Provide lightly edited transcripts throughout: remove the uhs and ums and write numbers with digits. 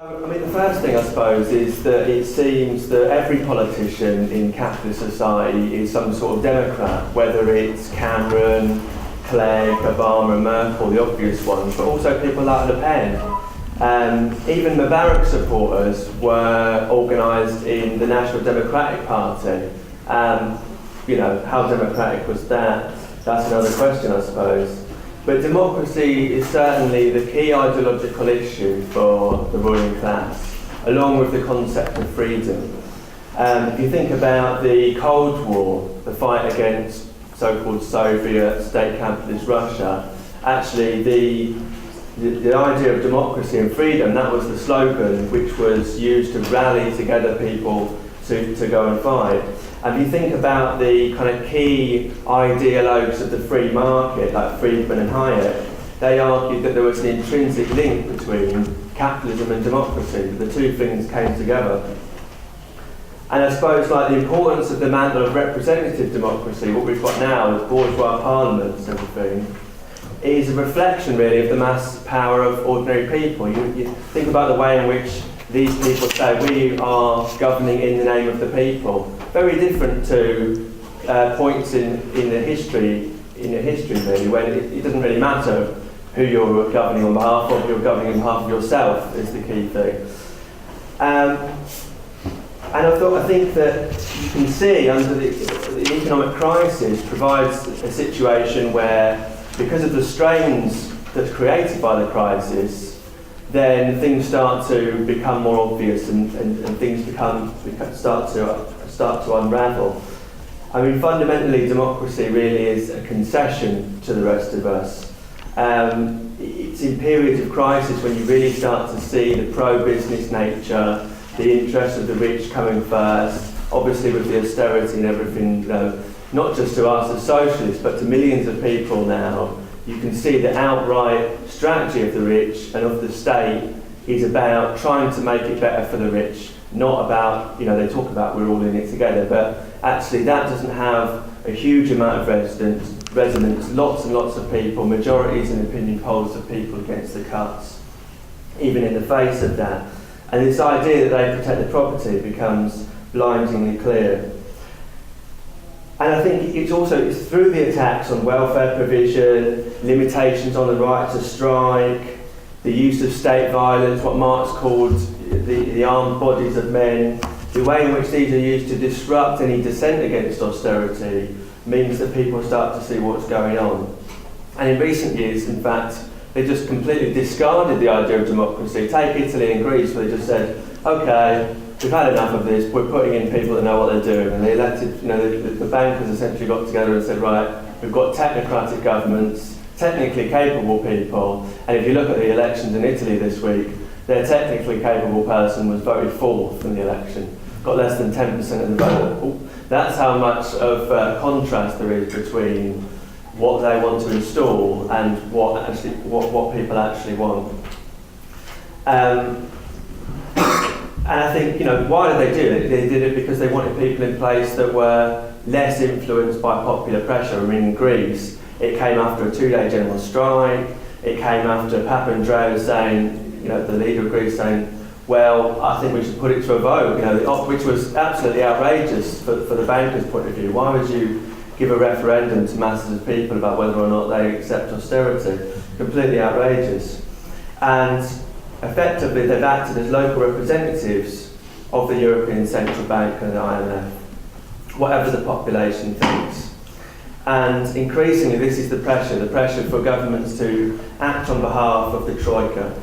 I mean, the first thing, I suppose, is that it seems that every politician in capitalist society is some sort of Democrat, whether it's Cameron, Clegg, Obama, Merkel, the obvious ones, but also people like Le Pen. Even Mubarak supporters were organised in the National Democratic Party. You know, how democratic was that? That's another question, I suppose. But democracy is certainly the key ideological issue for the ruling class, along with the concept of freedom. If you think about the Cold War, the fight against so-called Soviet state capitalist Russia, actually the idea of democracy and freedom, that was the slogan which was used to rally together people to go and fight. And if you think about the kind of key ideologues of the free market, like Friedman and Hayek, they argued that there was an intrinsic link between capitalism and democracy. The two things came together. And I suppose like the importance of the mantle of representative democracy, what we've got now is bourgeois parliaments and everything, is a reflection really of the mass power of ordinary people. You think about the way in which these people say we are governing in the name of the people. Very different to points in the history really, when it doesn't really matter who you're governing on behalf of. You're governing on behalf of yourself is the key thing. And I think that you can see under the economic crisis provides a situation where, because of the strains that's created by the crisis, then things start to become more obvious and things start to unravel. I mean, fundamentally, democracy really is a concession to the rest of us. It's in periods of crisis when you really start to see the pro-business nature, the interests of the rich coming first, obviously with the austerity and everything, not just to us as socialists, but to millions of people now. You can see the outright strategy of the rich and of the state is about trying to make it better for the rich, not about, they talk about we're all in it together, but actually that doesn't have a huge amount of resonance, lots and lots of people, majorities in opinion polls of people against the cuts, even in the face of that. And this idea that they protect the property becomes blindingly clear. And I think it's through the attacks on welfare provision, limitations on the right to strike, the use of state violence, what Marx called the armed bodies of men, the way in which these are used to disrupt any dissent against austerity means that people start to see what's going on. And in recent years, in fact, they just completely discarded the idea of democracy. Take Italy and Greece, where they just said, okay, we've had enough of this, we're putting in people that know what they're doing. And they elected, the bankers essentially got together and said, right, we've got technocratic governments, technically capable people, and if you look at the elections in Italy this week, their technically capable person was voted fourth in the election, got less than 10% of the vote. That's how much of contrast there is between what they want to install and what people actually want. And I think, why did they do it? They did it because they wanted people in place that were less influenced by popular pressure. I mean, in Greece, it came after a 2-day general strike. It came after Papandreou saying, the leader of Greece saying, well, I think we should put it to a vote, which was absolutely outrageous for the bankers' point of view. Why would you give a referendum to masses of people about whether or not they accept austerity? Completely outrageous. And effectively, they've acted as local representatives of the European Central Bank and the IMF, whatever the population thinks. And increasingly, this is the pressure for governments to act on behalf of the Troika.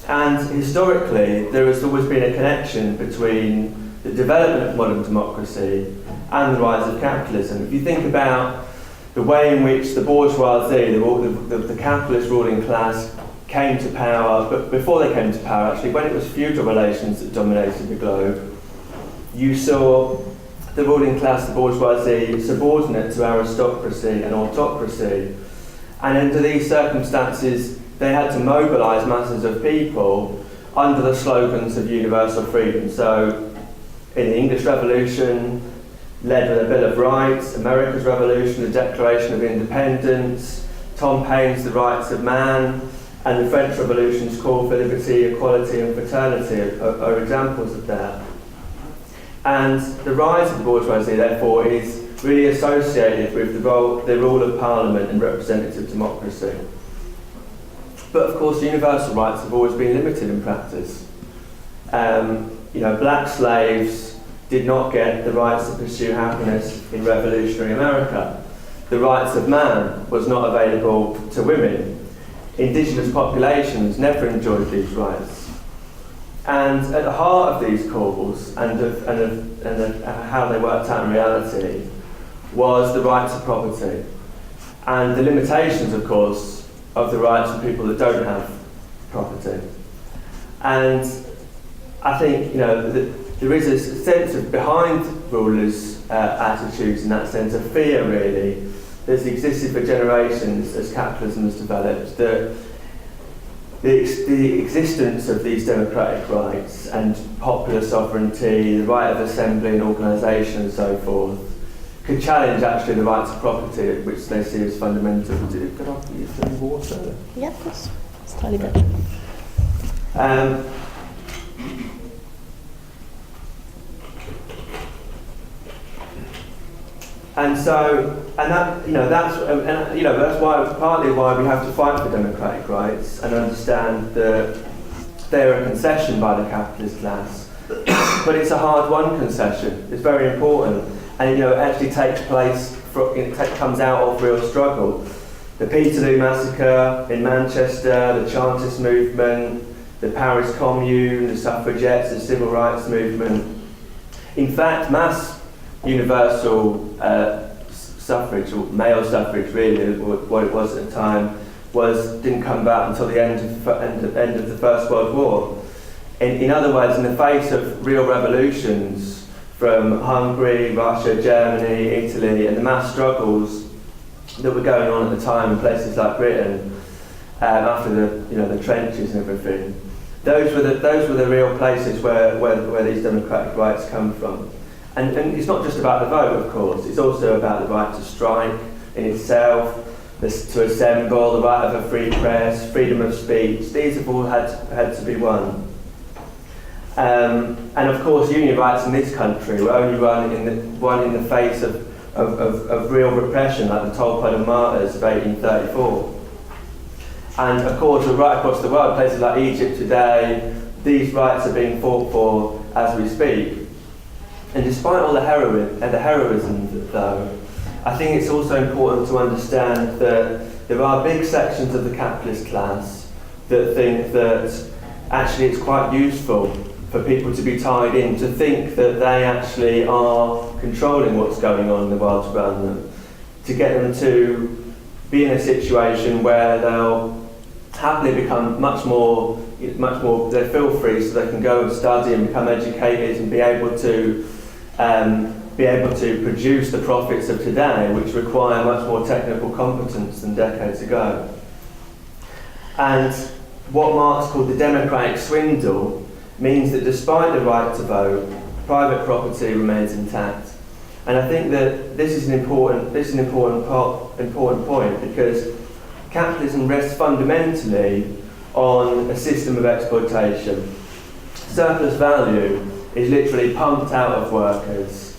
And historically, there has always been a connection between the development of modern democracy and the rise of capitalism. If you think about the way in which the bourgeoisie, the capitalist ruling class, came to power, but before they came to power actually, when it was feudal relations that dominated the globe, you saw the ruling class, the bourgeoisie, subordinate to aristocracy and autocracy. And under these circumstances, they had to mobilise masses of people under the slogans of universal freedom. So, in the English Revolution, led with a Bill of Rights, America's Revolution, the Declaration of Independence, Tom Paine's The Rights of Man, and the French Revolution's call for liberty, equality and fraternity are examples of that. And the rise of the bourgeoisie, therefore, is really associated with the rule of Parliament and representative democracy. But of course, universal rights have always been limited in practice. Black slaves did not get the rights to pursue happiness in revolutionary America. The rights of man was not available to women. Indigenous populations never enjoyed these rights. And at the heart of these calls and of how they worked out in reality was the right to property and the limitations, of course, of the rights of people that don't have property. And I think there is a sense of behind rulers' attitudes in that sense of fear, really, that's existed for generations as capitalism has developed, that the existence of these democratic rights and popular sovereignty, the right of assembly and organisation and so forth, could challenge actually the right to property, which they see as fundamental. Could I use some water? Yeah, of course. It's totally good. That's why, partly why we have to fight for democratic rights and understand that they're a concession by the capitalist class. But it's a hard-won concession. It's very important, and it actually takes place. It comes out of real struggle. The Peterloo massacre in Manchester, the Chartist movement, the Paris Commune, the suffragettes, the civil rights movement. In fact, mass universal suffrage, or male suffrage really, what it was at the time, didn't come about until the end of the First World War. In other words, in the face of real revolutions from Hungary, Russia, Germany, Italy, and the mass struggles that were going on at the time in places like Britain, after the trenches and everything, those were the real places where these democratic rights come from. And it's not just about the vote, of course. It's also about the right to strike in itself, to assemble, the right of a free press, freedom of speech. These have all had to be won. And of course, union rights in this country were only won in the face of real repression, like the Tolpuddle Martyrs of 1834. And of course, right across the world, places like Egypt today, these rights are being fought for as we speak. And despite all the heroism, though, I think it's also important to understand that there are big sections of the capitalist class that think that actually it's quite useful for people to be tied in, to think that they actually are controlling what's going on in the world around them, to get them to be in a situation where they'll happily become much more, they feel free, so they can go and study and become educated and be able to produce the profits of today, which require much more technical competence than decades ago. And what Marx called the democratic swindle means that despite the right to vote, private property remains intact. And I think that this is an important point, because capitalism rests fundamentally on a system of exploitation. Surplus value is literally pumped out of workers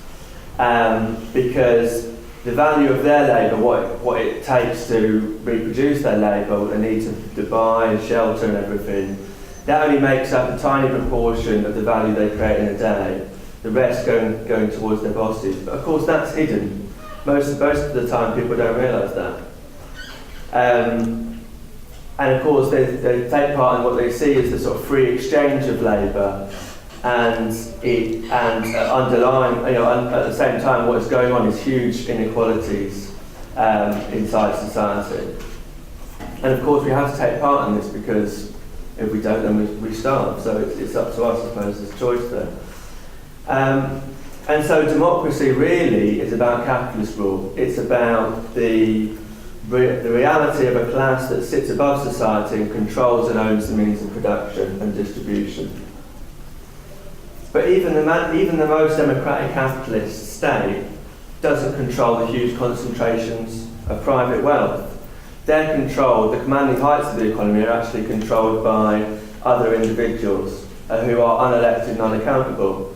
because the value of their labour, what it takes to reproduce their labour, what they need to buy and shelter and everything, that only makes up a tiny proportion of the value they create in a day, the rest going towards their bosses. But of course that's hidden. Most of the time people don't realise that. And of course they take part in what they see as the sort of free exchange of labour, and underlying, at the same time, what is going on is huge inequalities inside society. And of course, we have to take part in this, because if we don't, then we starve. So it's up to us, I suppose, there's a choice there. And so democracy really is about capitalist rule. It's about the reality of a class that sits above society and controls and owns the means of production and distribution. But even the most democratic capitalist state doesn't control the huge concentrations of private wealth. their control, the commanding heights of the economy are actually controlled by other individuals who are unelected and unaccountable.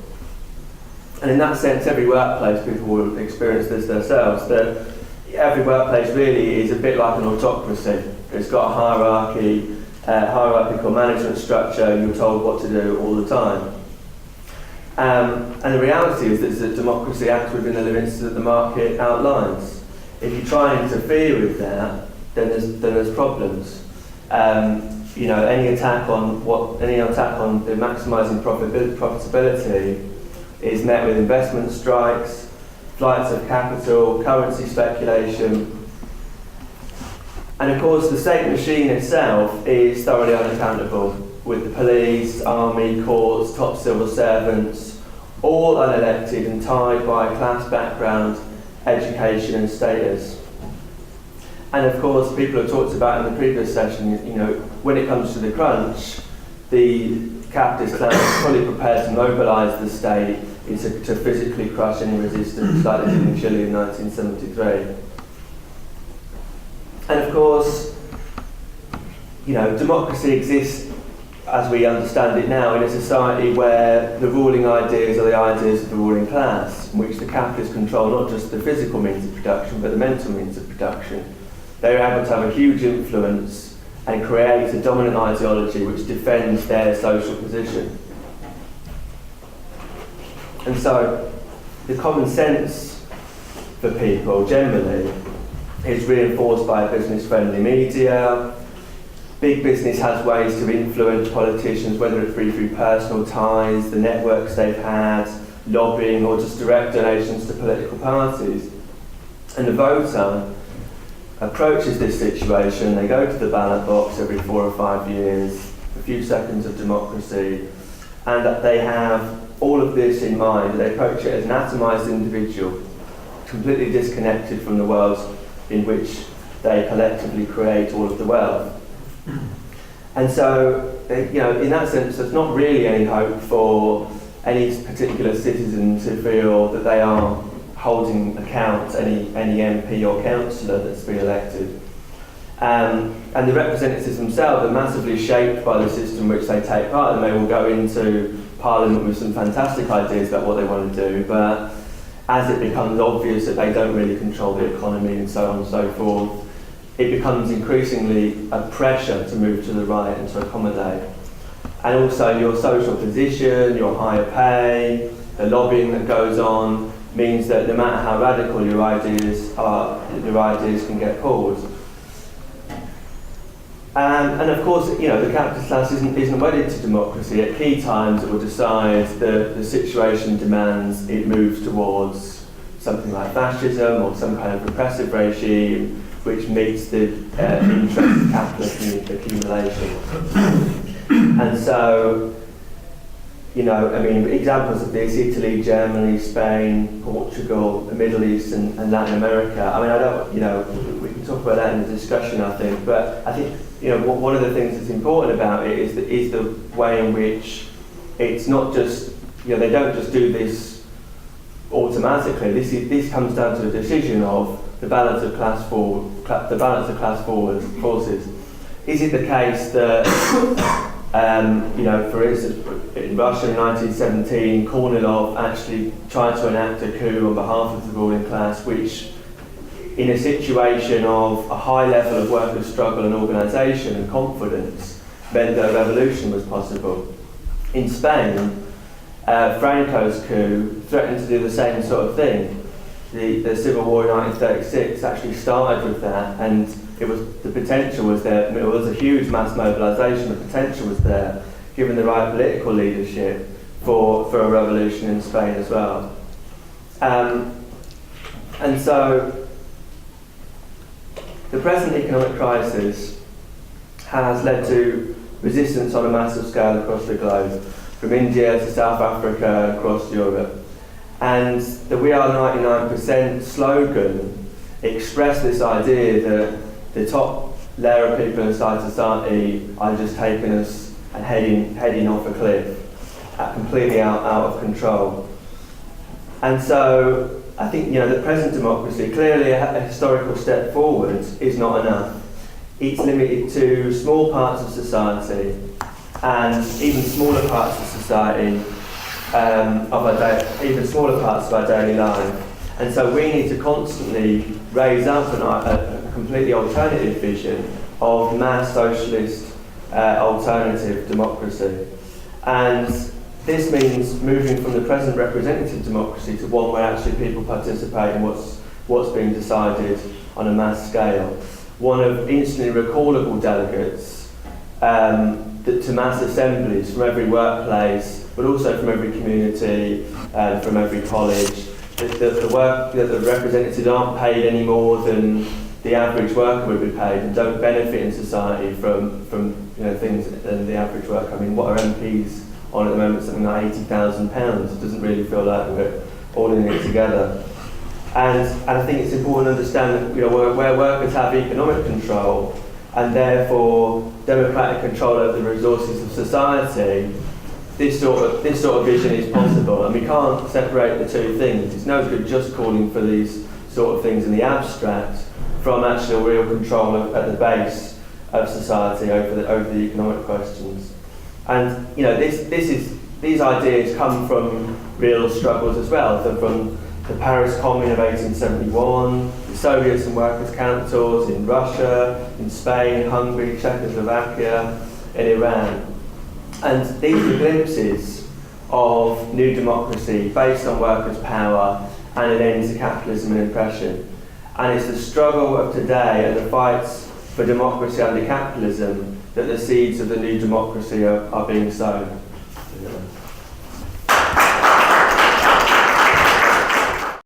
And in that sense, every workplace, people will experience this themselves, that every workplace really is a bit like an autocracy. It's got a hierarchy, hierarchical management structure, you're told what to do all the time. And the reality is that democracy acts within the limits that the market outlines. If you try and interfere with that, then there's problems. Any attack on the maximising profitability is met with investment strikes, flights of capital, currency speculation. And of course the state machine itself is thoroughly unaccountable, with the police, army, courts, top civil servants, all unelected and tied by class background, education and status. And of course, people have talked about in the previous session, when it comes to the crunch, the capitalist class is fully prepared to mobilise the state to physically crush any resistance, like they did in Chile in 1973. And of course, democracy exists as we understand it now in a society where the ruling ideas are the ideas of the ruling class, in which the capitalists control not just the physical means of production, but the mental means of production. They're able to have a huge influence and create a dominant ideology which defends their social position. And so, the common sense for people generally is reinforced by a business-friendly media. Big business has ways to influence politicians, whether it's through personal ties, the networks they've had, lobbying, or just direct donations to political parties. And the voter approaches this situation, they go to the ballot box every 4 or 5 years, a few seconds of democracy, and they have all of this in mind. They approach it as an atomised individual, completely disconnected from the world in which they collectively create all of the wealth. And so, in that sense, there's not really any hope for any particular citizen to feel that they are holding account any MP or councillor that's been elected. And the representatives themselves are massively shaped by the system which they take part in. They will go into Parliament with some fantastic ideas about what they want to do, but as it becomes obvious that they don't really control the economy and so on and so forth, it becomes increasingly a pressure to move to the right and to accommodate. And also your social position, your higher pay, the lobbying that goes on means that no matter how radical your ideas are, your ideas can get pulled. And of course, the capitalist class isn't wedded to democracy. At key times it will decide the situation demands it moves towards something like fascism or some kind of repressive regime which meets the interests of capitalist accumulation. And so, examples of this: Italy, Germany, Spain, Portugal, the Middle East and Latin America. We can talk about that in the discussion, I think, but I think, one of the things that's important about it is the way in which it's not just, they don't just do this automatically. This comes down to a decision of the balance of class forces. Is it the case that, for instance, in Russia in 1917, Kornilov actually tried to enact a coup on behalf of the ruling class, which, in a situation of a high level of workers' struggle and organisation and confidence, meant that a revolution was possible. In Spain, Franco's coup threatened to do the same sort of thing. The civil war in 1936 actually started with that, and the potential was there. It was a huge mass mobilisation. The potential was there, given the right political leadership for a revolution in Spain as well. And so, the present economic crisis has led to resistance on a massive scale across the globe, from India to South Africa and across Europe. And the We Are 99% slogan expressed this idea that the top layer of people inside society are just taking us and heading off a cliff, completely out of control. And so I think the present democracy, clearly a historical step forward, is not enough. it's limited to small parts of society, and even smaller parts of society, even smaller parts of our daily life. And so we need to constantly raise up a completely alternative vision of mass socialist alternative democracy. And this means moving from the present representative democracy to one where actually people participate in what's being decided on a mass scale. One of instantly recallable delegates to mass assemblies from every workplace, but also from every community, from every college. The representatives aren't paid any more than the average worker would be paid, and don't benefit in society from things than the average worker. I mean, what are MPs on at the moment? Something like £80,000. It doesn't really feel like we're all in it together. And I think it's important to understand that where workers have economic control and therefore democratic control over the resources of society, this sort of vision is possible, and we can't separate the two things. It's no good just calling for these sort of things in the abstract from actual real control at the base of society over the economic questions. And these ideas come from real struggles as well. They're from the Paris Commune of 1871, the Soviets and workers' councils in Russia, in Spain, Hungary, Czechoslovakia, in Iran. And these are glimpses of new democracy based on workers' power and an end to capitalism and oppression. And it's the struggle of today and the fights for democracy under capitalism that the seeds of the new democracy are being sown.